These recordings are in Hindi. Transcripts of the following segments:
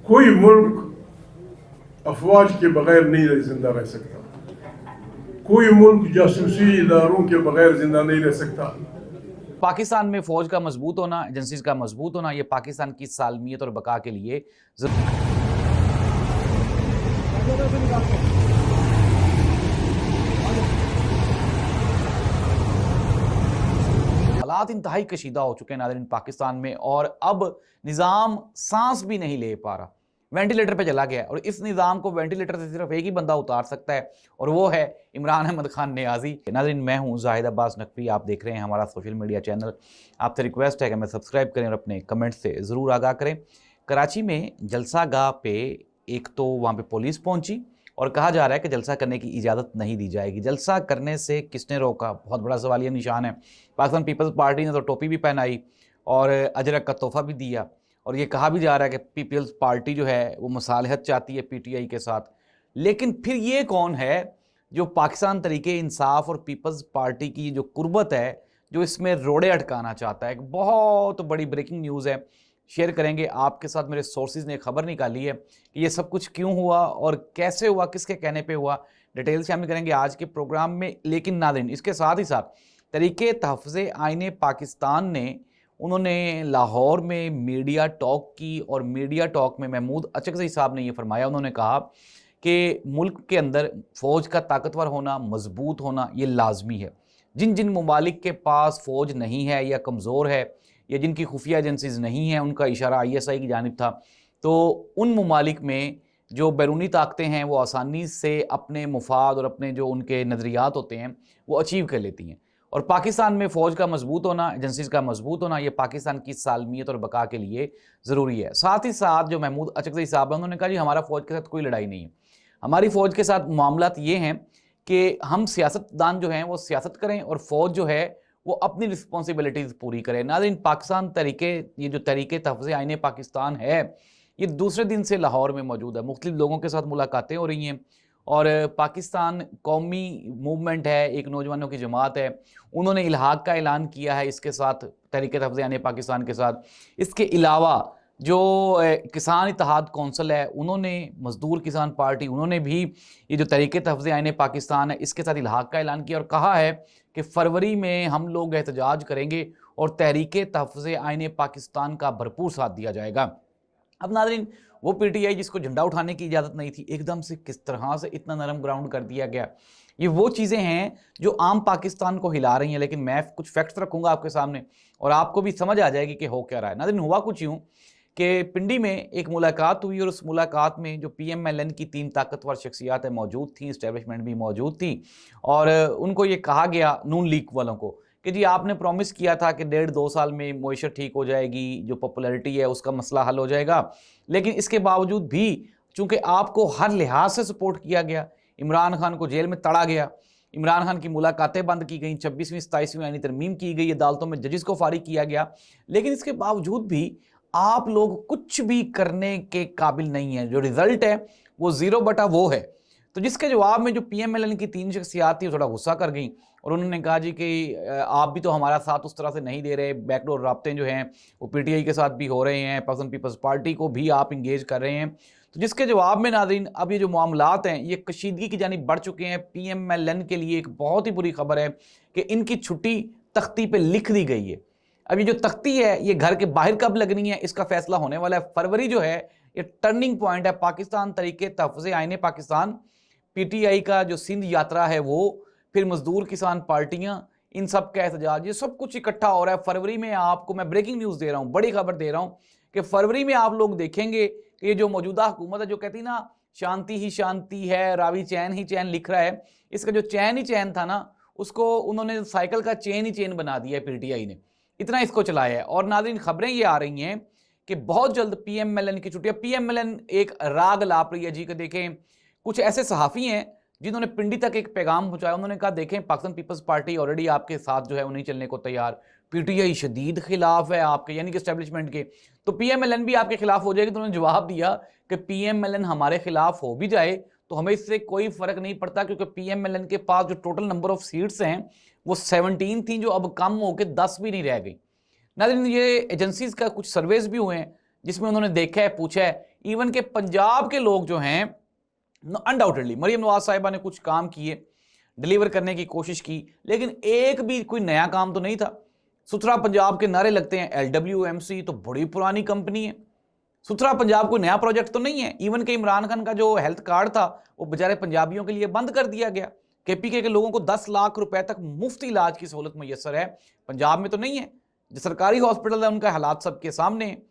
कोई मुल्क अफवाज के बगैर नहीं जिंदा रह सकता, कोई मुल्क जासूसी इदारों के बगैर जिंदा नहीं रह सकता। पाकिस्तान में फौज का मजबूत होना, एजेंसीज का मजबूत होना, ये पाकिस्तान की सालमियत और बका के लिए हालात इंतहाई कशीदा हो चुके हैं नाज़रीन पाकिस्तान में, और अब निज़ाम सांस भी नहीं ले पा रहा, वेंटिलेटर पे चला गया है। और इस निज़ाम को वेंटिलेटर से सिर्फ एक ही बंदा उतार सकता है, और वो है इमरान अहमद खान नियाज़ी। नाज़रीन, मैं हूँ जाहिद अब्बास नकवी, आप देख रहे हैं हमारा सोशल मीडिया चैनल। आपसे रिक्वेस्ट है कि हमें सब्सक्राइब करें और अपने कमेंट से ज़रूर आगाह करें। कराची में जलसा गाह पे एक तो वहाँ पे पुलिस पहुँची और कहा जा रहा है कि जलसा करने की इजाज़त नहीं दी जाएगी। जलसा करने से किसने रोका, बहुत बड़ा सवालिया निशान है। पाकिस्तान पीपल्स पार्टी ने तो टोपी भी पहनाई और अजरक का तोहफा भी दिया, और ये कहा भी जा रहा है कि पीपल्स पार्टी जो है वो मुसालहत चाहती है पीटीआई के साथ। लेकिन फिर ये कौन है जो पाकिस्तान तरीके इंसाफ और पीपल्स पार्टी की जो कुर्बत है, जो इसमें रोड़े अटकाना चाहता है। एक बहुत बड़ी ब्रेकिंग न्यूज़ है, शेयर करेंगे आपके साथ। मेरे सोर्सेज ने खबर निकाली है कि ये सब कुछ क्यों हुआ और कैसे हुआ, किसके कहने पे हुआ, डिटेल शामिल करेंगे आज के प्रोग्राम में। लेकिन नाज़रीन, इसके साथ ही साथ तरीके तहफ़्फ़ुज़ आईन पाकिस्तान ने उन्होंने लाहौर में मीडिया टॉक की, और मीडिया टॉक में महमूद अचकज़ई साहब ने ये फरमाया, उन्होंने कहा कि मुल्क के अंदर फ़ौज का ताकतवर होना, मजबूत होना ये लाजमी है। जिन जिन ममालिक के पास फ़ौज नहीं है या कमज़ोर है, या जिनकी खुफिया एजेंसीज़ नहीं हैं, उनका इशारा ISI की जानिब था, तो उन ममालिक में जो बैरूनी ताकतें हैं वो आसानी से अपने मुफाद और अपने जो उनके नज़रियात होते हैं वो अचीव कर लेती हैं। और पाकिस्तान में फ़ौज का मजबूत होना, एजेंसीज़ का मजबूत होना, ये पाकिस्तान की सालमियत और बका के लिए ज़रूरी है। साथ ही साथ जो महमूद अचकज़ई साहब हैं, उन्होंने कहा जी हमारा फ़ौज के साथ कोई लड़ाई नहीं है, हमारी फ़ौज के साथ मामलात ये हैं कि हम सियासतदान जो हैं वो सियासत करें, और फ़ौज जो है वो अपनी रिस्पॉन्सिबिलिटीज़ पूरी करे। नाज़रीन, पाकिस्तान तरीके, ये जो तरीके तहफ़्फ़ुज़ आईन पाकिस्तान है, ये दूसरे दिन से लाहौर में मौजूद है। मुख्तलिफ लोगों के साथ मुलाकातें हो रही हैं, और पाकिस्तान कौमी मूवमेंट है, एक नौजवानों की जमात है, उन्होंने इल्हाक़ का ऐलान किया है इसके साथ, तरीके तहफ़्फ़ुज़ आईन पाकिस्तान के साथ। इसके अलावा जो किसान इत्तेहाद कौंसिल है, उन्होंने, मज़दूर किसान पार्टी, उन्होंने भी ये जो तरीके तहफ़्फ़ुज़ आईन पाकिस्तान है इसके साथ इल्हाक़ का ऐलान किया, और कहा है कि फरवरी में हम लोग एहतजाज करेंगे और तहरीके तहफ़्फ़ुज़ आईन पाकिस्तान का भरपूर साथ दिया जाएगा। अब नाज़रीन, वो पीटीआई जिसको झंडा उठाने की इजाज़त नहीं थी, एकदम से किस तरह से इतना नरम ग्राउंड कर दिया गया। ये वो चीज़ें हैं जो आम पाकिस्तान को हिला रही हैं। लेकिन मैं कुछ फैक्ट्स रखूँगा आपके सामने और आपको भी समझ आ जाएगी कि हो क्या रहा है। नाज़रीन, हुआ कुछ यूँ कि पिंडी में एक मुलाकात हुई, और उस मुलाकात में जो PMLN की 3 ताकतवर शख्सियातें मौजूद थीं, इस्टेब्लिशमेंट भी मौजूद थी, और उनको ये कहा गया, नून लीग वालों को, कि जी आपने प्रॉमिस किया था कि 1.5-2 साल में मईशत ठीक हो जाएगी, जो पॉपुलैरिटी है उसका मसला हल हो जाएगा। लेकिन इसके बावजूद भी चूँकि आपको हर लिहाज से सपोर्ट किया गया, इमरान खान को जेल में तड़ा गया, इमरान खान की मुलाकातें बंद की गई, 26वीं 27वीं आईनी तरमीम की गई, अदालतों में जजेस को फारिग किया गया, लेकिन इसके बावजूद भी आप लोग कुछ भी करने के काबिल नहीं है। जो रिजल्ट है वो 0 बटा वो है। तो जिसके जवाब में जो PMLN की 3 शख्सियात थी, थोड़ा गुस्सा कर गई, और उन्होंने कहा जी कि आप भी तो हमारा साथ उस तरह से नहीं दे रहे, बैकडोर राब्ते जो हैं वो PTI के साथ भी हो रहे हैं, पाकिस्तान पीपल्स पार्टी को भी आप इंगेज कर रहे हैं। तो जिसके जवाब में नाज़रीन, अब ये जो मामलात हैं ये कशीदगी की जानिब बढ़ चुके हैं। PMLN के लिए एक बहुत ही बुरी खबर है कि इनकी छुट्टी तख्ती पे लिख दी गई है। अब ये जो तख्ती है ये घर के बाहर कब लगनी है, इसका फैसला होने वाला है। फरवरी जो है ये टर्निंग पॉइंट है। पाकिस्तान तरीके तहफ़्फ़ुज़ आईन पाकिस्तान, PTI का जो सिंध यात्रा है वो, फिर मजदूर किसान पार्टियां, इन सब का एहतजाज, ये सब कुछ इकट्ठा हो रहा है। फरवरी में आपको मैं ब्रेकिंग न्यूज़ दे रहा हूँ, बड़ी खबर दे रहा हूँ कि फरवरी में आप लोग देखेंगे कि ये जो मौजूदा हुकूमत है, जो कहती ना शांति ही शांति है, रावी चैन ही चैन लिख रहा है, इसका जो चैन ही चैन था ना, उसको उन्होंने साइकिल का चेन ही चेन बना दिया है PTI ने, इतना इसको चलाया है। और नाज़रीन, खबरें ये आ रही हैं कि बहुत जल्द PMLN की छुट्टियां, PMLN एक राग लाप रही है जी। कि देखें, कुछ ऐसे सहाफ़ी हैं जिन्होंने पिंडी तक एक पैगाम पहुंचाया। उन्होंने कहा देखें, पाकिस्तान पीपल्स पार्टी ऑलरेडी आपके साथ जो है वो नहीं चलने को तैयार, PTI शदीद खिलाफ है आपके, यानी कि एस्टेब्लिशमेंट के, तो PMLN भी आपके खिलाफ हो जाएगी। तो उन्होंने जवाब दिया कि PMLN हमारे खिलाफ हो भी जाए तो हमें इससे कोई फ़र्क नहीं पड़ता, क्योंकि PMLN के पास जो टोटल नंबर ऑफ सीट्स हैं वो 17 थी, जो अब कम होकर 10 भी नहीं रह गई। नाज़रीन, ये एजेंसीज़ का कुछ सर्वेज भी हुए हैं जिसमें उन्होंने देखा है, पूछा है इवन के पंजाब के लोग जो हैं अनडाउटेडली मरीम नवाज साहिबा ने कुछ काम किए, डिलीवर करने की कोशिश की, लेकिन एक भी कोई नया काम तो नहीं था। सुथरा पंजाब के नारे लगते हैं, LWMC तो बड़ी पुरानी कंपनी है, सुथरा पंजाब कोई नया प्रोजेक्ट तो नहीं है। इवन के इमरान खान का जो हेल्थ कार्ड था वो बेचारे पंजाबियों के लिए बंद कर दिया गया। KPK के लोगों को 10 लाख रुपए तक मुफ्त इलाज की सहूलत मैसर है, पंजाब में तो नहीं है। जो सरकारी हॉस्पिटल है उनका हालात सबके सामने है।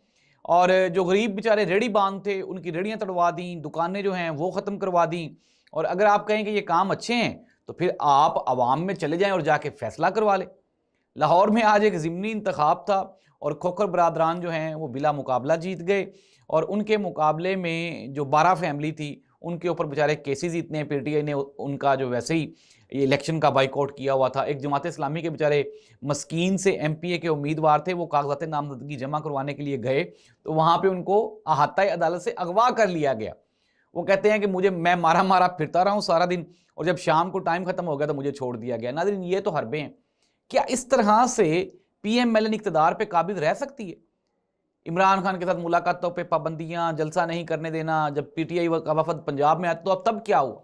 और जो गरीब बेचारे रेडी बांध थे उनकी रेडियां तड़वा दी, दुकानें जो हैं वो ख़त्म करवा दी। और अगर आप कहें कि ये काम अच्छे हैं तो फिर आप आवाम में चले जाएं और जाके फैसला करवा लें। लाहौर में आज एक ज़िमनी इंतखाब था और खोखर बरादरान जो हैं वो बिला मुकाबला जीत गए, और उनके मुकाबले में जो 12 फैमिली थी उनके ऊपर बेचारे केसेस इतने, PTI ने उनका जो वैसे ही इलेक्शन का बाइकआउट किया हुआ था। एक जमात इस्लामी के बेचारे मस्कीन से MPA के उम्मीदवार थे, वो कागजात नामजदगी जमा करवाने के लिए गए तो वहाँ पे उनको अहाता अदालत से अगवा कर लिया गया। वो कहते हैं कि मैं मारा मारा फिरता रहा हूँ सारा दिन, और जब शाम को टाइम खत्म हो गया तो मुझे छोड़ दिया गया। नाज़रीन, ये तो हरबे हैं। क्या इस तरह से PMLN इक़्तिदार पे काबिज रह सकती है? इमरान खान के साथ मुलाकातों पे पाबंदियां, जलसा नहीं करने देना, जब PTI का वफद पंजाब में आया तो अब तब क्या हुआ?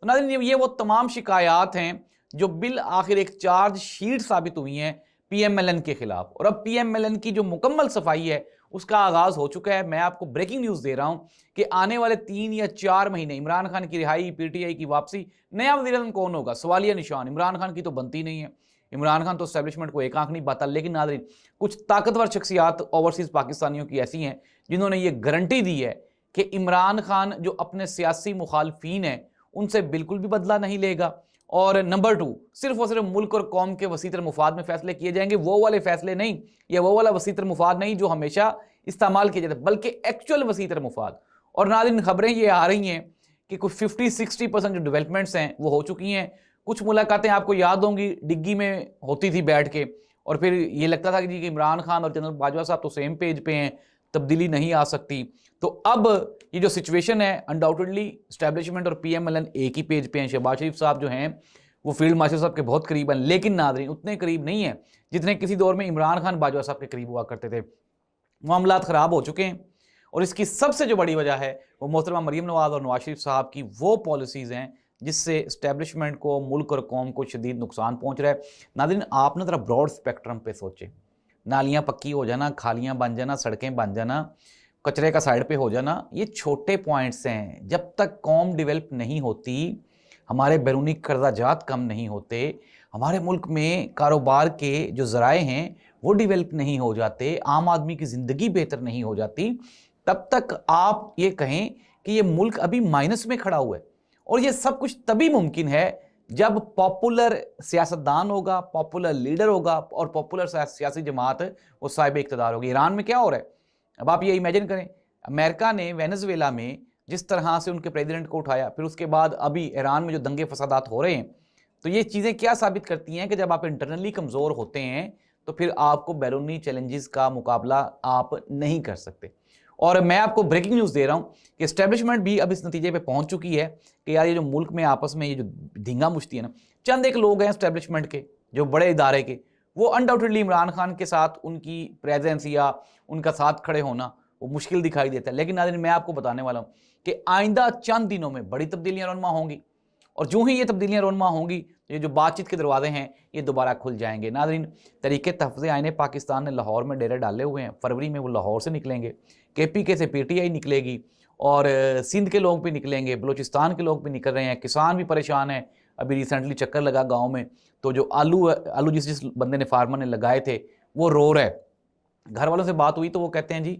तो नाज़रीन, ये वो तमाम शिकायत हैं जो बिल आखिर एक चार्ज शीट साबित हुई हैं PMLN के खिलाफ, और अब PMLN की जो मुकम्मल सफाई है उसका आगाज़ हो चुका है। मैं आपको ब्रेकिंग न्यूज़ दे रहा हूँ कि आने वाले 3 या 4 महीने इमरान खान की रिहाई, PTI की वापसी, नया वज़ीर-ए-आज़म कौन होगा? सवालिया निशान। इमरान खान की तो बनती नहीं है। इमरान खान तो एस्टेब्लिशमेंट को एक आंख नहीं बाता। लेकिन नाज़रीन, कुछ ताकतवर शख्सियात ओवरसीज़ पाकिस्तानियों की ऐसी हैं जिन्होंने ये गारंटी दी है कि इमरान खान जो अपने सियासी मुखालफीन हैं उनसे बिल्कुल भी बदला नहीं लेगा, और नंबर 2, सिर्फ और सिर्फ मुल्क और कौम के वसीतर मुफाद में फैसले किए जाएंगे। वो वाले फैसले नहीं, या वो वाला वसीतर मुफाद नहीं जो हमेशा इस्तेमाल किए जाते, बल्कि एक्चुअल वसीतर मुफाद। और नाज़रीन, खबरें ये आ रही हैं कि कुछ 50-60% जो डेवलपमेंट्स हैं वो हो चुकी हैं। कुछ मुलाकातें आपको याद होंगी डिग्गी में होती थी बैठ के, और फिर ये लगता था कि जी कि इमरान खान और जनरल बाजवा साहब तो सेम पेज पे हैं, तब्दीली नहीं आ सकती। तो अब ये जो सिचुएशन है, अनडाउटेडली एस्टैब्लिशमेंट और PMLN एक ही पेज पे हैं। शहबाज शरीफ साहब जो हैं वो फील्ड मार्शल साहब के बहुत करीब हैं, लेकिन नाज़रीन उतने करीब नहीं है जितने किसी दौर में इमरान खान बाजवा साहब के करीब हुआ करते थे। मामलात ख़राब हो चुके हैं, और इसकी सबसे जो बड़ी वजह है वो मोहतरमा मरीम नवाज़ और नवाज शरीफ साहब की वो पॉलिसीज़ हैं जिससे इस्टेब्लिशमेंट को, मुल्क और कौम को शदीद नुकसान पहुंच रहा है। नाज़रीन, आप ना ज़रा ब्रॉड स्पेक्ट्रम पे सोचें। नालियाँ पक्की हो जाना, खालियाँ बन जाना, सड़कें बन जाना, कचरे का साइड पे हो जाना, ये छोटे पॉइंट्स हैं। जब तक कौम डेवलप नहीं होती, हमारे बैरूनी कर्जाजात कम नहीं होते, हमारे मुल्क में कारोबार के जो ज़राए हैं वो डेवलप नहीं हो जाते, आम आदमी की ज़िंदगी बेहतर नहीं हो जाती, तब तक आप ये कहें कि ये मुल्क अभी माइनस में खड़ा हुआ है। और ये सब कुछ तभी मुमकिन है जब पॉपुलर सियासतदान होगा, पॉपुलर लीडर होगा, और पॉपुलर सियासी जमात वो साहिब इक़्तिदार होगी। ईरान में क्या हो रहा है अब आप ये इमेजिन करें। अमेरिका ने वेनेजुएला में जिस तरह से उनके प्रेसिडेंट को उठाया, फिर उसके बाद अभी ईरान में जो दंगे फसादात हो रहे हैं, तो ये चीज़ें क्या साबित करती हैं कि जब आप इंटरनली कमज़ोर होते हैं तो फिर आपको बैरूनी चैलेंजेस का मुकाबला आप नहीं कर सकते। और मैं आपको ब्रेकिंग न्यूज़ दे रहा हूँ कि एस्टेब्लिशमेंट भी अब इस नतीजे पे पहुँच चुकी है कि यार ये जो मुल्क में आपस में ये जो धींगा मुश्ती है ना, चंद एक लोग हैं एस्टेब्लिशमेंट के जो बड़े इदारे के, वो अनडाउटेडली इमरान खान के साथ उनकी प्रेजेंस या उनका साथ खड़े होना वो मुश्किल दिखाई देता है। लेकिन नाज़रीन, मैं आपको बताने वाला हूँ कि आइंदा चंद दिनों में बड़ी तब्दीलियाँ रोनमा होंगी, और जो ही ये तब्दीलियाँ रोनमा होंगी, ये जो बातचीत के दरवाजे हैं ये दोबारा खुल जाएंगे। नाज़रीन, तरीके तहफ़्ज़े आईने पाकिस्तान ने लाहौर में डेरे डाले हुए हैं। फरवरी में वो लाहौर से निकलेंगे, KPK से PTI निकलेगी, और सिंध के लोग भी निकलेंगे, बलूचिस्तान के लोग भी निकल रहे हैं, किसान भी परेशान हैं। अभी रिसेंटली चक्कर लगा गाँव में, तो जो आलू जिस बंदे ने, फार्मर ने लगाए थे, वो रो रहा है। घर वालों से बात हुई तो वो कहते हैं जी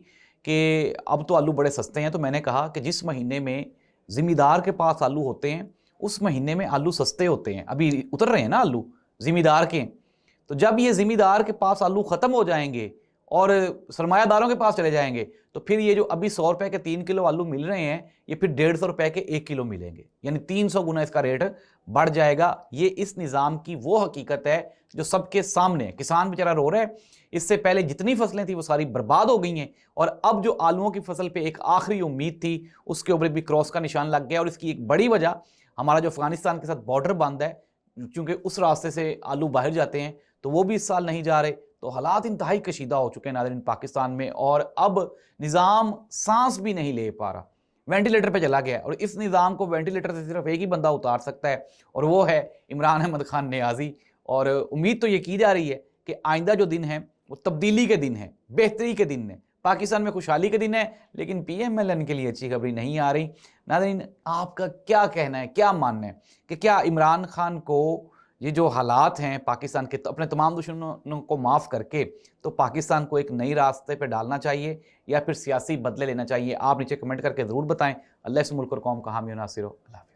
कि अब तो आलू बड़े सस्ते हैं। तो मैंने कहा कि जिस महीने में ज़िम्मेदार के पास आलू होते हैं उस महीने में आलू सस्ते होते हैं। अभी उतर रहे हैं ना आलू ज़िम्मेदार के, तो जब ये ज़िम्मेदार के पास आलू ख़त्म हो जाएंगे और सरमायादारों के पास चले जाएंगे, तो फिर ये जो अभी 100 रुपए के 3 किलो आलू मिल रहे हैं, ये फिर 150 रुपए के 1 किलो मिलेंगे, यानी 300 गुना इसका रेट बढ़ जाएगा। ये इस निज़ाम की वो हकीकत है जो सबके सामने है। किसान बेचारा रो रहा है, इससे पहले जितनी फसलें थी वो सारी बर्बाद हो गई हैं, और अब जो आलूओं की फसल पे एक आखिरी उम्मीद थी उसके ऊपर भी क्रॉस का निशान लग गया। और इसकी एक बड़ी वजह हमारा जो अफगानिस्तान के साथ बॉर्डर बंद है, क्योंकि उस रास्ते से आलू बाहर जाते हैं, तो वो भी इस साल नहीं जा रहे। तो हालात इंतहाई कशीदा हो चुके हैं नाज़रीन पाकिस्तान में, और अब निज़ाम सांस भी नहीं ले पा रहा, वेंटिलेटर पे चला गया है। और इस निज़ाम को वेंटिलेटर से सिर्फ एक ही बंदा उतार सकता है, और वो है इमरान अहमद खान नियाज़ी। और उम्मीद तो ये की जा रही है कि आइंदा जो दिन है वो तब्दीली के दिन है, बेहतरी के दिन है, पाकिस्तान में खुशहाली के दिन है, लेकिन PMLN के लिए अच्छी खबरी नहीं आ रही। नाज़रीन, आपका क्या कहना है, क्या मानना है कि क्या इमरान खान को ये जो हालात हैं पाकिस्तान के, तो अपने तमाम दुश्मनों को माफ़ करके तो पाकिस्तान को एक नई रास्ते पे डालना चाहिए, या फिर सियासी बदले लेना चाहिए? आप नीचे कमेंट करके ज़रूर बताएं। अल्लाह इस मुल्क और कौम का हामी और नासिर हो। अल्लाह हाफ़िज़।